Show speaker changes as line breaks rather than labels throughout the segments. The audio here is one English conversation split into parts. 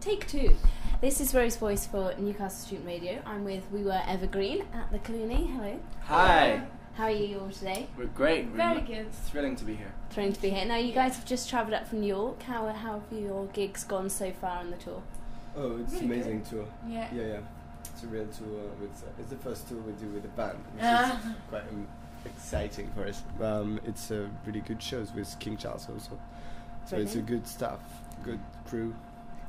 Take two. This is Rose Voice for Newcastle Student Radio. I'm with We Were Evergreen at the Cluny. Hello.
Hi.
How are you all today?
We're great.
Very good.
Thrilling to be here.
Thrilling to be here. Now, you guys have just travelled up from New York. How have your gigs gone so far on the tour?
Oh, it's
Really
amazing
good.
tour.
Yeah.
Yeah. It's a real tour. It's the first tour we do with a band, which is quite exciting for us. It's really good shows with King Charles also. So it's a good staff, good crew.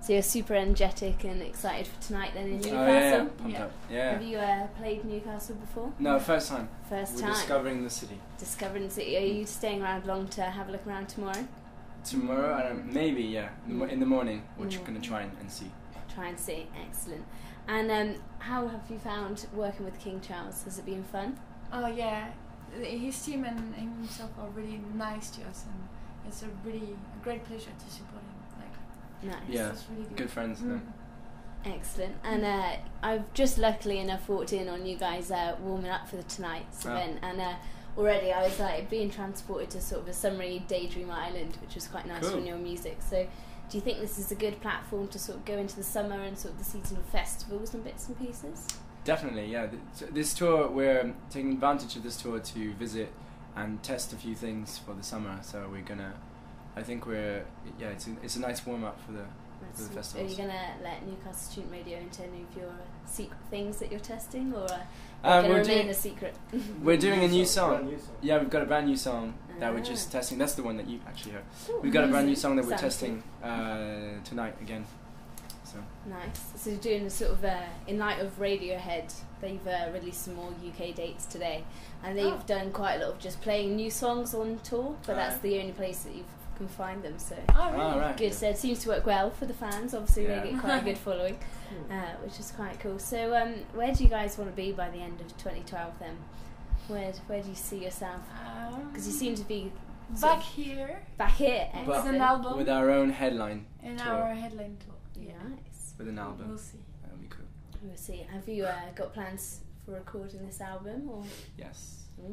So you're super energetic and excited for tonight then in Newcastle?
Oh yeah, pumped up. Yeah.
Have you played Newcastle before?
No, first time.
First
We're
time.
discovering the city.
Discovering the city. Are you staying around long to have a look around tomorrow?
Tomorrow, I don't. Maybe, yeah. In the morning, we're going to try and see.
Try and see. Excellent. And how have you found working with King Charles? Has it been fun?
Oh yeah, his team and himself are really nice to us, and it's a great pleasure to support him.
Nice.
Yeah,
it's really
good friends.
Excellent. And I've just luckily enough walked in on you guys warming up for tonight's event, and already I was like being transported to sort of a summery daydream island, which was quite nice from your music. So do you think this is a good platform to sort of go into the summer and sort of the season of festivals and bits and pieces? Definitely,
yeah. This tour, we're taking advantage of this tour to visit and test a few things for the summer. So we're gonna, I think it's a nice warm up for the festivals.
Are you gonna let Newcastle Student Radio into any of your secret things that you're testing, or
we're
remain a secret?
We're doing a new song. Yeah, we've got a brand new song that we're just testing. That's the one that you actually heard. We've got a brand new song that we're testing tonight again. So
nice. So you're doing a sort of in light of Radiohead, they've released some more UK dates today, and they've done quite a lot of just playing new songs on tour. But that's the only place that you can find them. So
right.
Good. So it seems to work well for the fans. Obviously, they get quite a good following, which is quite cool. So where do you guys want to be by the end of 2012 then? Where do you see yourself? Because you seem to be
back here.
With
an album.
With our own headline tour.
Our headline tour.
Yeah. Nice.
With an album.
We'll see.
That'll be cool.
We'll see. Have you got plans for recording this album? Or?
Yes.
So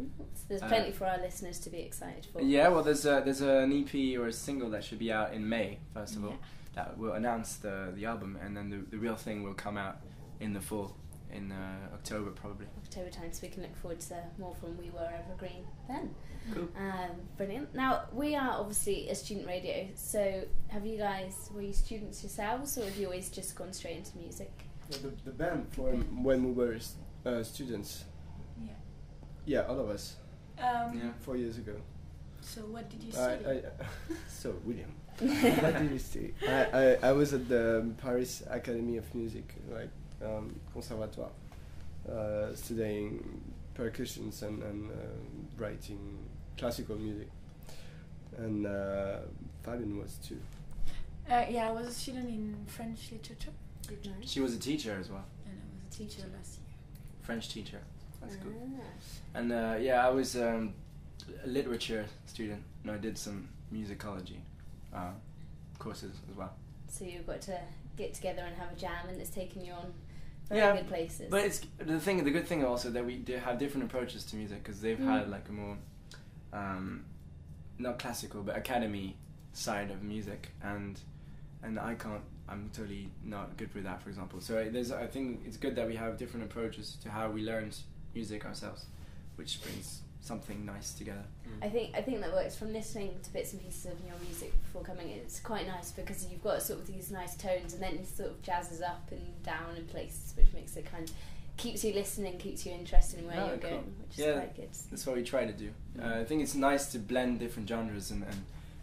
there's plenty for our listeners to be excited for.
Yeah, well, there's an EP or a single that should be out in May, first of all, that will announce the album, and then the real thing will come out in the fall, in October probably.
October time, so we can look forward to more from We Were Evergreen then.
Cool.
Brilliant. Now, we are obviously a student radio, so were you students yourselves, or have you always just gone straight into music?
The band formed when we were students. Yeah, all of us. 4 years ago.
So what did you study?
So William, what did you study? I was at the Paris Academy of Music, like conservatoire, studying percussions and writing classical music. And Fabian was too.
I was a student in French literature.
She was a teacher as well.
And I was a teacher last year.
French teacher. That's cool. And I was a literature student, and I did some musicology courses as well.
So you've got to get together and have a jam, and it's taken you on very good places.
But it's the good thing also that we have different approaches to music, because they've had like a more not classical but academy side of music, and I'm totally not good with that, for example. So I think it's good that we have different approaches to how we learned music ourselves, which brings something nice together.
I think that works. From listening to bits and pieces of your music before coming in, it's quite nice because you've got sort of these nice tones, and then it sort of jazzes up and down in places, which makes it kind of keeps you listening, keeps you interested in where you're going, which is quite good.
That's what we try to do. I think it's nice to blend different genres and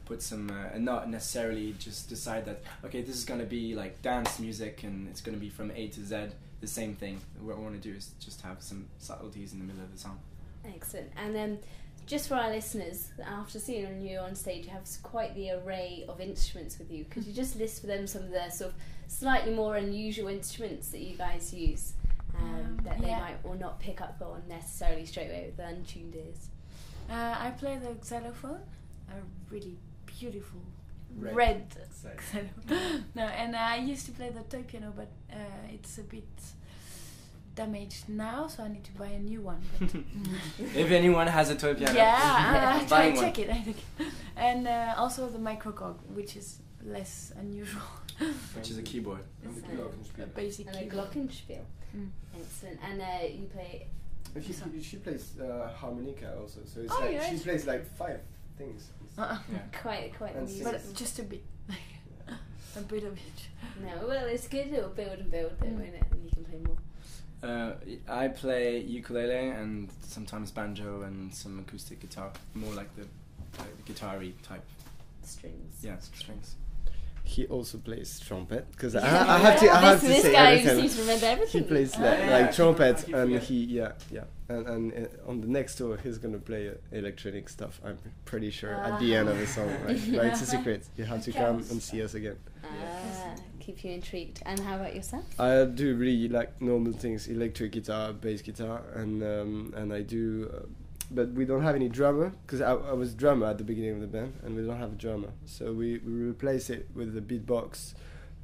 put some and not necessarily just decide that this is going to be like dance music and it's going to be from A to Z the same thing. What we want to do is just have some subtleties in the middle of the song.
Excellent. And then just for our listeners, after seeing you on stage, you have quite the array of instruments with you. Could you just list for them some of the sort of slightly more unusual instruments that you guys use that they might or not pick up on necessarily straight away with their untuned ears?
I play the xylophone, a really beautiful red xylophone. No, and I used to play the toy piano, but it's a bit damaged now, so I need to buy a new one. But
if anyone has a toy piano,
I try to check it, I think. And also the microcog, which is less unusual.
which is a keyboard.
And the
It's
glockenspiel.
a basic
And a
keyboard.
glockenspiel.
Mm.
Excellent. And you play.
She plays harmonica also, so it's
Oh,
like
yeah.
she plays like 5 things.
Yeah.
Quite the
And
music.
But just a bit. A bit of it.
No, well, it's good. It'll build and build, though, won't it? And you can play more.
I play ukulele and sometimes banjo and some acoustic guitar, more like the guitar-y type.
Strings.
Yeah, strings.
He also plays trumpet because
Yeah.
I have to
This
say
guy
everything.
seems to remember everything.
He plays
Yeah,
like
I
trumpet,
keep
and
forgetting.
and on the next tour he's gonna play electronic stuff. I'm pretty sure at the end of the song, right? But it's a secret. You have to come and see us again.
Keep you intrigued. And how about yourself?
I do really like normal things: electric guitar, bass guitar, and I do. But we don't have any drummer because I was drummer at the beginning of the band, and we don't have a drummer, so we replace it with a beatbox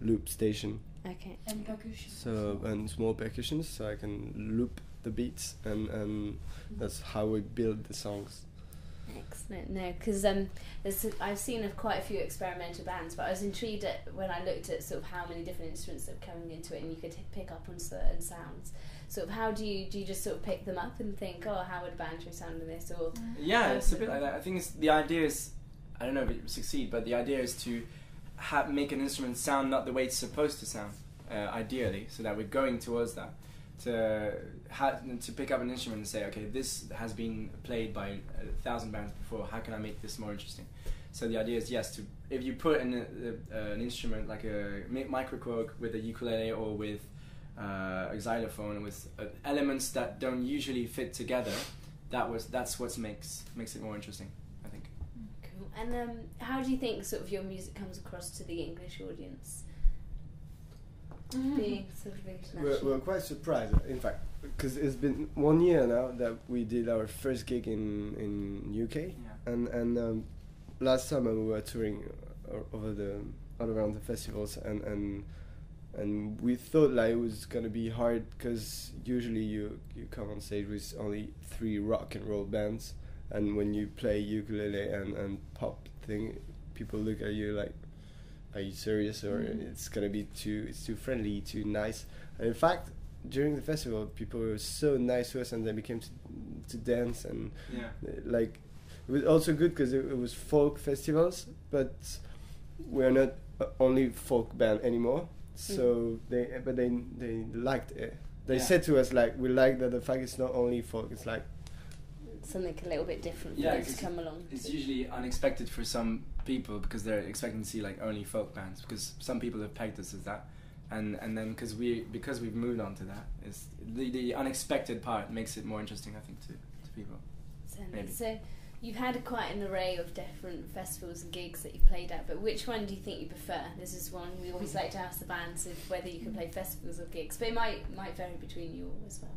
loop station.
Okay.
And percussion.
So and small percussions, so I can loop the beats, and that's how we build the songs.
Excellent. No, because I've seen quite a few experimental bands, but I was intrigued when I looked at sort of how many different instruments that were coming into it, and you could pick up on certain sounds. Sort of, how do you just sort of pick them up and think, oh, how would a banjo sound in this? Or
Yeah, it's a bit like that. I think the idea is, I don't know if it will succeed, but the idea is to make an instrument sound not the way it's supposed to sound, ideally, so that we're going towards that. To pick up an instrument and say, okay, this has been played by 1,000 bands before, how can I make this more interesting? So the idea is, yes, if you put an instrument like a microcorg with a ukulele or with a xylophone with elements that don't usually fit together, that's what makes it more interesting, I think.
cool. And how do you think sort of your music comes across to the English audience? Being sort of international.
We're quite surprised, in fact, because it's been 1 year now that we did our first gig in UK,
Yeah.
and last summer we were touring all around the festivals, and we thought like it was gonna be hard because usually you come on stage with only 3 rock and roll bands, and when you play ukulele and pop thing, people look at you like, are you serious, or it's gonna be too friendly, too nice. And in fact, during the festival, people were so nice to us, and they became to dance, and like it was also good because it was folk festivals, but we're not only folk band anymore. So they liked it. They said to us like, we like that the fact it's not only folk, it's like
something a little bit different for
Yeah,
them to come along.
It's usually unexpected for some people because they're expecting to see like only folk bands, because some people have pegged us as that, and then because we've moved on to that, is the unexpected part makes it more interesting, I think, to people. Maybe.
So you've had quite an array of different festivals and gigs that you've played at, but which one do you think you prefer? This is one we always like to ask the bands, if whether you can play festivals or gigs, but it might vary between you all as well.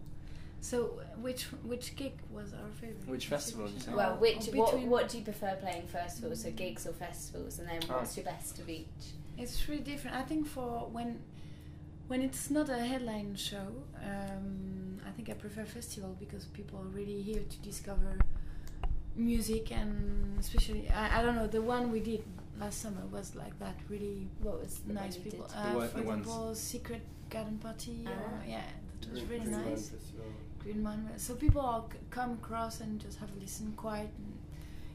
So which gig was our favourite?
Which festival did you say?
Well, what do you prefer playing festivals, so gigs or festivals, and then what's your best of each?
It's really different. I think for when it's not a headline show, I think I prefer festival because people are really here to discover music, and especially I don't know, the one we did last summer was like that, really.
What was the
nice
one you
people.
did?
For example, Secret Garden Party. That was really nice. Green Man. So people all come across and just have a listen quiet. And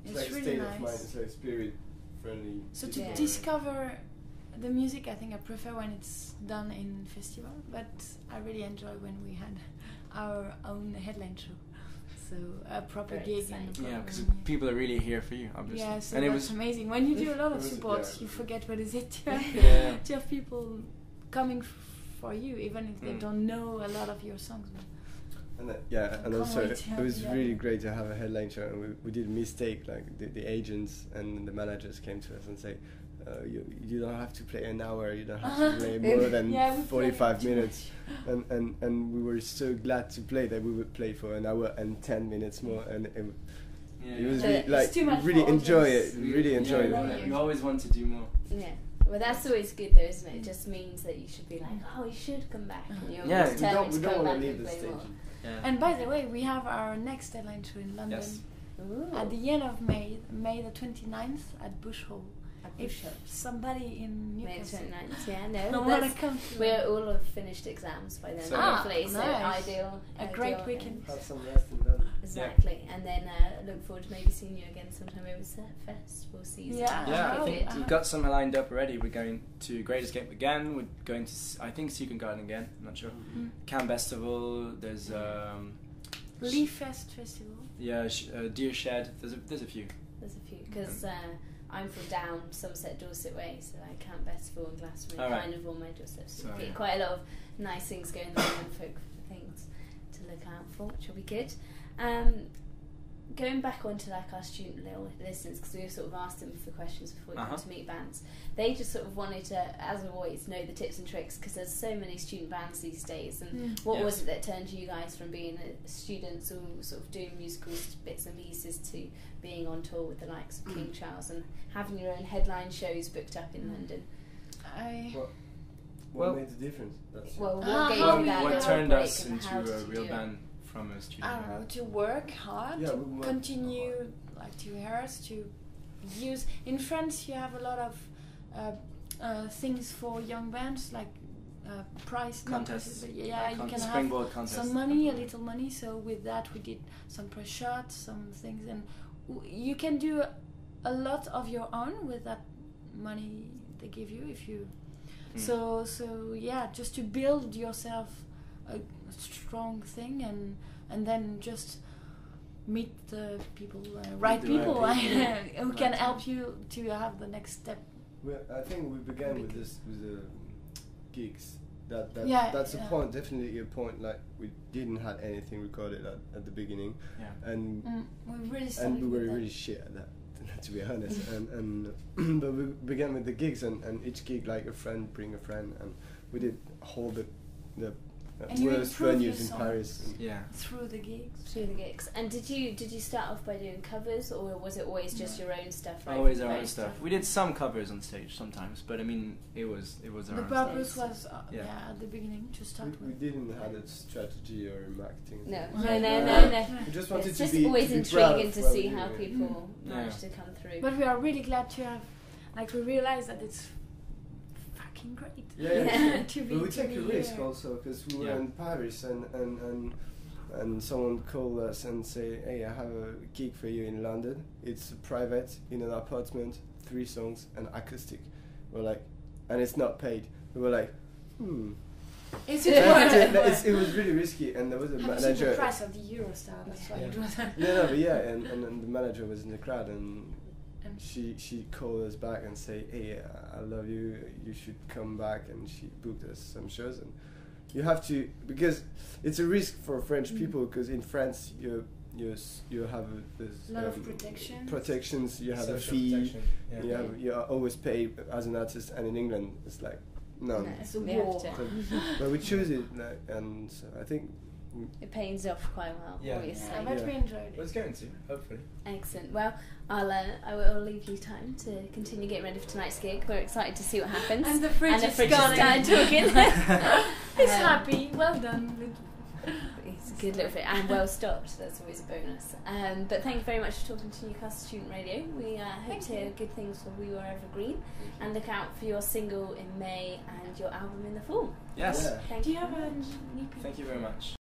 it's
like
really
state
nice.
of mind, it's like spirit friendly.
So to discover the music, I think I prefer when it's done in festival, but I really enjoy when we had our own headline show. So a proper
Very
gig
exciting.
and a proper
Yeah, because
venue.
people are really here for you, obviously.
Yeah, so
and
that's amazing. When you do a lot of
It was-
support,
yeah.
you forget what is it to have,
Yeah.
to have people coming for you, even if they don't know a lot of your songs.
And and
Can't
also
wait
it
to have
was
the
really
other.
great to have a headline show, and we did a mistake. Like the agents and the managers came to us and say, you don't have to play an hour, you don't have to play more than
Yeah, we played
45
too
minutes. And we were so glad to play that we would play for an hour and 10 minutes more, and it was really,
It's
like
too much
really
for
enjoy
audience.
it, really enjoy
yeah,
it.
You always want to do more.
Yeah. Well, that's always good, though, isn't it? It just means that you should be like, oh, you should come back. And you're
Yeah, we
determined
we
to
don't
come
want
back
to leave
and
the
play
stage.
more.
Yeah.
And by the way, we have our next headline show in London
Yes.
Ooh.
at the end of May the 29th at Bush Hall. if somebody in
May
Newcastle
29th, yeah, no.
don't want to come to
We're all have finished exams by then,
So-
hopefully, so
nice.
ideal.
A
ideal
great
and-
weekend.
Have some rest in London.
Exactly, and then look forward to maybe seeing you again sometime over Festival season.
Yeah.
Yeah, I
Oh,
think
yeah.
we've got some lined up already. We're going to Great Escape again. We're going to, I think, Secret Garden again. I'm not sure.
Mm.
Camp Festival. There's
Leaf Festival.
yeah, Deer Shed. There's a few.
There's a few, because I'm from down Somerset, Dorset way, so I Camp Festival and Glastonbury
All right.
kind of on my doorstep. So
So,
we get
yeah.
quite a lot of nice things going on and folk things to look out for, which will be good. Going back onto like our student little listeners, because we've sort of asked them for questions before we come to meet bands, they just sort of wanted to, as always, know the tips and tricks, because there's so many student bands these days. And what
Yes.
was it that turned you guys from being students or sort of doing musical bits and pieces to being on tour with the likes of King Charles and having your own headline shows booked up in London?
What
Well-
made the difference? That's
Well, what
Ah,
gave
how
you that
what
little
turned
break
us
and
into
how did
a
you
real
do it?
band from a student
I don't know,
band?
to work hard,
Yeah,
to
we work
continue,
hard.
like to rehearse, to use. In France, you have a lot of things for young bands, like prize not
Contests.
prices, but yeah, you can have
Springboard contest.
some money, a little money. So with that, we did some press shots, some things, and you can do a lot of your own with that money they give you if you. So yeah, just to build yourself a strong thing, and then just meet the people, right
the
people,
right people.
who can
Right.
help you to have the next step.
Well, I think we began with this with the gigs.
Yeah,
That's a
yeah.
point, definitely a point. Like we didn't have anything recorded at the beginning,
Yeah.
and
We really started
we were
with that.
really shit at that, to be honest. and but we began with the gigs, and each gig, like a friend bring a friend, and we did all the
And you
worst
improve your
venues in
songs.
Paris. And
Yeah.
Through the gigs.
Through the gigs. And did you start off by doing covers, or was it always just your own stuff? Right
Always
from
our
the
own
start?
stuff. We did some covers on stage sometimes, but I mean, it was our
The
own
purpose
stuff.
was
Yeah.
at the beginning to start
we
with.
didn't have a strategy or marketing.
No,
thing.
no.
We just wanted
It's
to
just
be
always
to be proud
intriguing
of
to
what
see
we
how
do.
people
Yeah.
manage to come through.
But we are really glad to have, like, we realize that it's fucking great.
Yeah.
To be
But we
to
take
be
a risk
here.
also, because we were
Yeah.
in Paris and someone called us and say, hey, I have a gig for you in London. It's private, in an apartment, 3 songs and acoustic. We're like, and it's not paid. We were like,
Is it worth it?
It was really risky, and there was a
Have you seen
manager.
the price of the Eurostar? That's why it was.
No, but yeah, and the manager was in the crowd, and she called us back and say, hey, I love you, you should come back, and she booked us some shows. And you have to, because it's a risk for French people, because in France you have this
A lot of protections.
protections, you have a
Social
fee,
protection, yeah.
you are always paid as an artist, and in England it's like none.
No,
It's a
we have
war.
to.
But we choose it, like, and so I think
It pays off quite well,
Yeah.
obviously.
Yeah, but
Yeah.
we enjoyed
Well,
it.
it's going to, hopefully.
Excellent. Well, I will leave you time to continue getting ready for tonight's gig. We're excited to see what happens.
And the fridge
and the
is
fridge
gone.
started talking.
It's happy. Well done.
It's a good little bit and well stocked. That's always a bonus. But thank you very much for talking to Newcastle Student Radio. We hope
Thank
to hear
you.
good things for We Were Evergreen, and look out for your single in May and your album in the fall.
Yes.
Yeah.
Thank
Do
you
you have
very
a
much.
EP?
Thank you very much.